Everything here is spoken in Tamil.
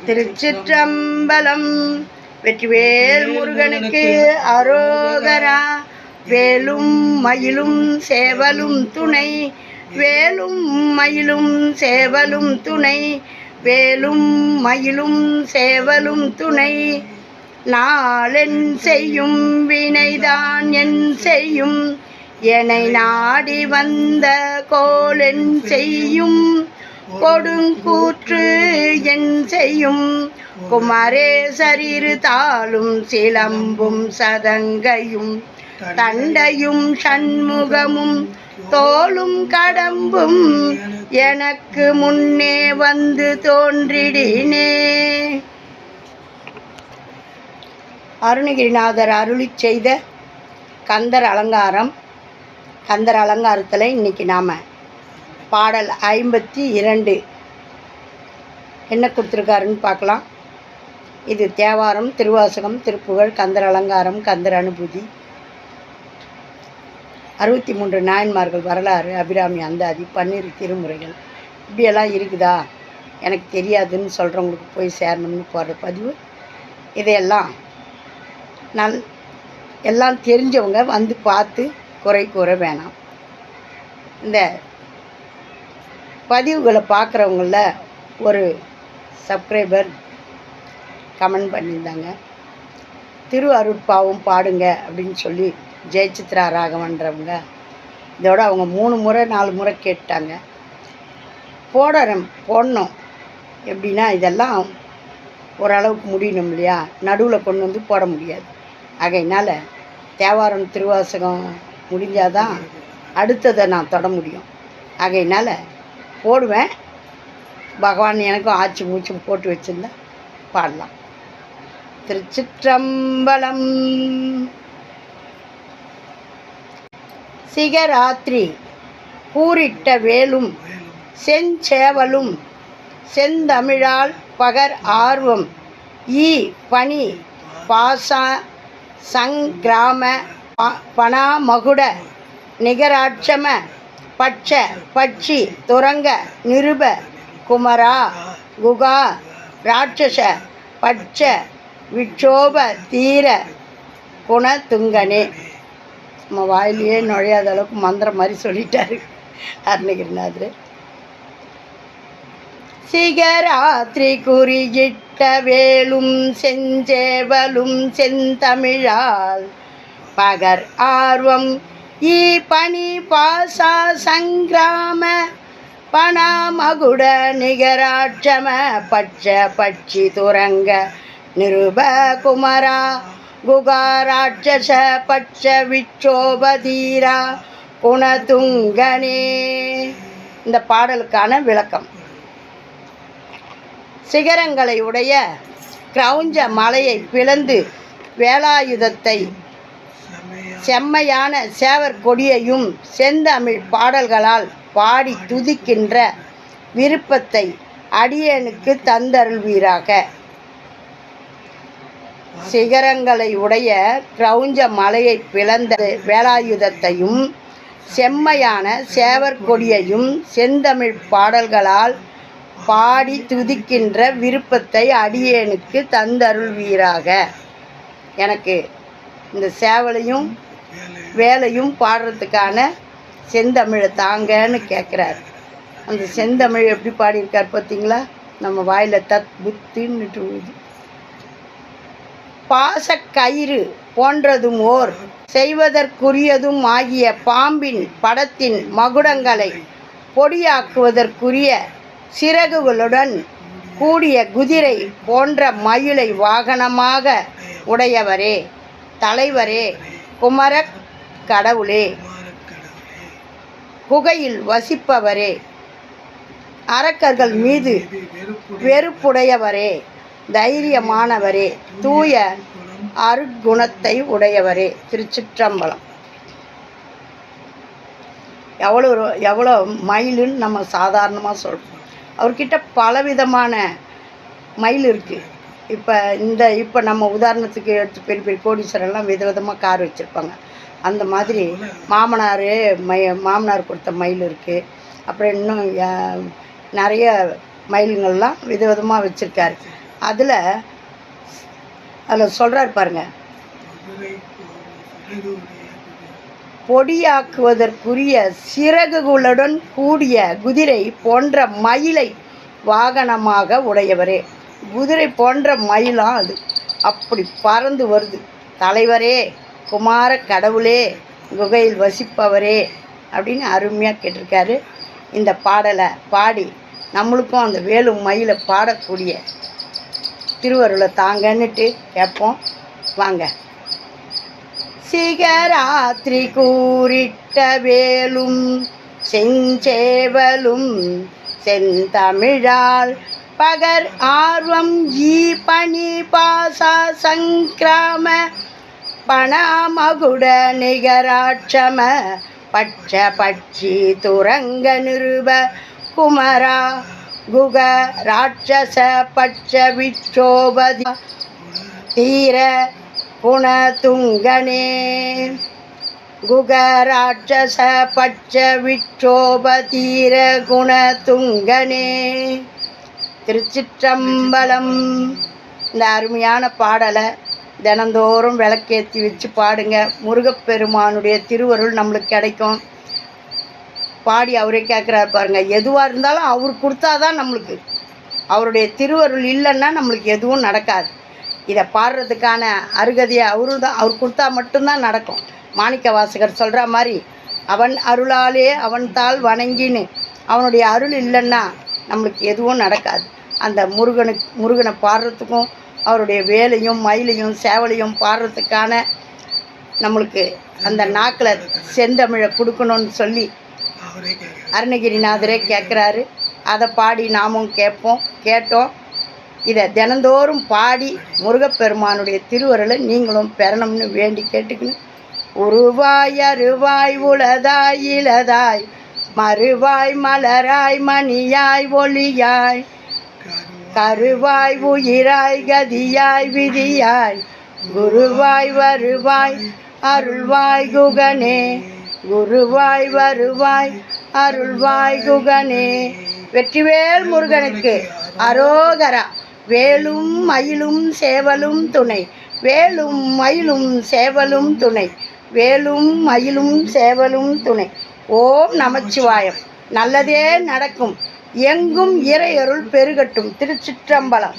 திருச்சிற்றம்பலம். வெற்றிவேல் முருகனுக்கு அரோகரா. வேலும் மயிலும் சேவலும் துணை, வேலும் மயிலும் சேவலும் துணை, வேலும் மயிலும் சேவலும் துணை. நாளென் செய்யும் வினைதான் என் செய்யும், என்னை நாடி வந்த கோலென் செய்யும், கொடுங்கூற்று என் செய்யும். குமரேசரிரு தாளும் சிலம்பும் சதங்கையும் தண்டையும் சண்முகமும் தோளும் கடம்பும் எனக்கு முன்னே வந்து தோன்றிடினே. அருணகிரிநாதர் அருளி செய்த கந்தர் அலங்காரம். கந்தர் அலங்காரத்தில் இன்றைக்கி நாம் பாடல் 52 என்ன கொடுத்துருக்காருன்னு பார்க்கலாம். இது தேவாரம், திருவாசகம், திருப்புகழ், கந்தர் அலங்காரம், கந்தர் அனுபூதி, 63 நாயன்மார்கள் வரலாறு, அபிராமி அந்தாதி, 12 திருமுறைகள், இப்படியெல்லாம் இருக்குதா எனக்கு தெரியாதுன்னு சொல்கிறவங்களுக்கு போய் சேரணும்னு போடுற பதிவு. இதையெல்லாம் எல்லாம் தெரிஞ்சவங்க வந்து பார்த்து குறை கூற வேணாம். இந்த பதிவுகளை பார்க்குறவங்கள ஒரு சப்ஸ்கிரைபர் கமெண்ட் பண்ணியிருந்தாங்க, திரு அருட்பாவும் பாடுங்க அப்படின்னு சொல்லி ஜெயசித்ரா ராகவன்றவங்க. இதோட அவங்க 3 முறை 4 முறை கேட்டாங்க. போடணும் எப்படின்னா இதெல்லாம் ஓரளவுக்கு முடியணும் இல்லையா, நடுவில் கொண்டு வந்து போட முடியாது. ஆகையினால் தேவாரம் திருவாசகம் முடிஞ்சாதான் அடுத்ததை நான் தொட முடியும். ஆகையினால் போடுவேன். பகவான் எனக்கும் ஆச்சு மூச்சும் போட்டு வச்சுருந்தா பாடலாம். திருச்சிற்றம்பலம். சிகராத்திரி கூறிட்ட வேலும் செஞ்சேவலும் செந்தமிழால் பகர் ஆர்வம் ஈ பனி பாசா சங்கிராம பணாமகுட நிகராட்சம பட்ச பட்சி துரங்க நிருப குமரா குகா ராட்சச பட்ச விட்சோப தீர குணதுங்கனே. நம்ம வாயிலேயே நுழையாத அளவுக்கு மந்திரம் மாதிரி சொல்லிட்டாரு அருணகிரிநாதர். சிகராத்திரி குறியிட்ட வேலும் செஞ்சேவலும் செந்தமிழால் பகர் ஆர்வம் ஈ பனி பாசா சங்கிராம பணாமகுட நிகராட்சம பட்ச பட்சி துரங்க நிருப குமரா குகா ராட்சச பட்ச விட்சோபதீரா குணதுங்கனே. இந்த பாடலுக்கான விளக்கம். சிகரங்களை உடைய கிரௌஞ்ச மலையை பிளந்து வேலாயுதத்தை செம்மையான சேவர் கொடியையும் செந்தமிழ் பாடல்களால் பாடி துதிக்கின்ற விருப்பத்தை அடியேனுக்கு தந்தருள்வீராக. சிகரங்களை உடைய கிரௌஞ்ச மலையை பிளந்த வேலாயுதத்தையும் செம்மையான சேவர் கொடியையும் செந்தமிழ் பாடல்களால் பாடி துதிக்கின்ற விருப்பத்தை அடியேனுக்கு தந்தருள்வீராக. எனக்கு இந்த சேவலையும் வேலையும் பாடுறதுக்கான செந்தமிழை தாங்கன்னு கேட்குறாரு. அந்த செந்தமிழ் எப்படி பாடியிருக்கார் பார்த்தீங்களா? நம்ம வாயில் தத் புத்தின்னுட்டு விழுது. பாசக்கயிறு போன்றதும் ஓர் செய்வதற்குரியதும் ஆகிய பாம்பின் படத்தின் மகுடங்களை பொடியாக்குவதற்குரிய சிறகுகளுடன் கூடிய குதிரை போன்ற மயிலை வாகனமாக உடையவரே, தலைவரே, குமரக் கடவுளே, குகையில் வசிப்பவரே, அரக்கர்கள் மீது வெறுப்புடையவரே, தைரியமானவரே, தூய அருட்குணத்தை உடையவரே. திருச்சிற்றம்பலம். எவ்வளோ மயிலுன்னு நம்ம சாதாரணமாக சொல்கிறோம். அவர்கிட்ட பலவிதமான மயில் இருக்குது. இப்போ நம்ம உதாரணத்துக்கு எடுத்து பெரிய பெரிய கோடீஸ்வரெல்லாம் விதவிதமாக கார் வச்சுருப்பாங்க. அந்த மாதிரி மாமனார் கொடுத்த மயில் இருக்குது. அப்புறம் இன்னும் நிறைய மயிலுங்கள்லாம் விதவிதமாக வச்சுருக்காரு. அதில் சொல்கிறார் பாருங்க, பொடியாக்குவதற்குரிய சிறகுகளுடன் கூடிய குதிரை போன்ற மயிலை வாகனமாக உடையவரே. குதிரை போன்ற மயிலாம் அது, அப்படி பறந்து வருது. தலைவரே, குமார கடவுளே, குகையில் வசிப்பவரே அப்படின்னு அருமையாக கேட்டிருக்காரு. இந்த பாடலை பாடி நம்மளுக்கும் அந்த வேலும் மயிலை பாடக்கூடிய திருவருளை தாங்கன்னுட்டு கேட்போம் வாங்க. சிகராத்திரி கூறிட்ட வேலும் செஞ்சேவலும் செந்தமிழால் பகர் ஆர்வம் ஈ பணி பாசா சங்கிராம பணமகுட நிகராட்சம பட்ச பட்சி துரங்க நிருப குமரா குக ராட்சச பட்ச விச்சோபதி தீர குணதுங்கனே. குக ராட்சச பட்ச விச்சோபதீர குணதுங்கனே. திருச்சிற்றம்பலம். இந்த அருமையான பாடலை தினந்தோறும் விளக்கேற்றி வச்சு பாடுங்க. முருகப்பெருமானுடைய திருவருள் நம்மளுக்கு கிடைக்கும். பாடி அவரே கேட்குறாரு பாருங்க, எதுவாக இருந்தாலும் அவர் கொடுத்தாதான் நம்மளுக்கு. அவருடைய திருவருள் இல்லைன்னா நம்மளுக்கு எதுவும் நடக்காது. இதை பாடுறதுக்கான அருகதையை அவர் கொடுத்தா மட்டும்தான் நடக்கும். மாணிக்க வாசகர் சொல்கிற மாதிரி, அவன் அருளாலே அவன் தாள் வணங்கின்னு அவனுடைய அருள் இல்லைன்னா நம்மளுக்கு எதுவும் நடக்காது. அந்த முருகனை பாடுறதுக்கும் அவருடைய வேலையும் மயிலையும் சேவலையும் பாடுறதுக்கான நம்மளுக்கு அந்த நாக்கில் செந்தமிழை கொடுக்கணும்னு சொல்லி அருணகிரிநாதரே கேட்குறாரு. அதை பாடி நாமும் கேட்டோம். இதை தினந்தோறும் பாடி முருகப்பெருமானுடைய திருவருளை நீங்களும் பெறணும்னு வேண்டி கேட்டுக்கணும். உருவாய் அருவாய் உளதாய் இளதாய் மறுவாய் மலராய் மணியாய் ஒளியாய் கருவாய் உயிராய் கதியாய் விதியாய் குருவாய் வருவாய் அருள்வாய் குகனே. குருவாய் வருவாய் அருள்வாய் குகனே. வெற்றிவேல் முருகனுக்கு அரோகரா. வேலும் மயிலும் சேவலும் துணை. வேலும் மயிலும் சேவலும் துணை. வேலும் மயிலும் சேவலும் துணை. ஓம் நமச்சிவாயம். நல்லதே நடக்கும். எங்கும் இறையருள் பெருகட்டும். திருச்சிற்றம்பலம்.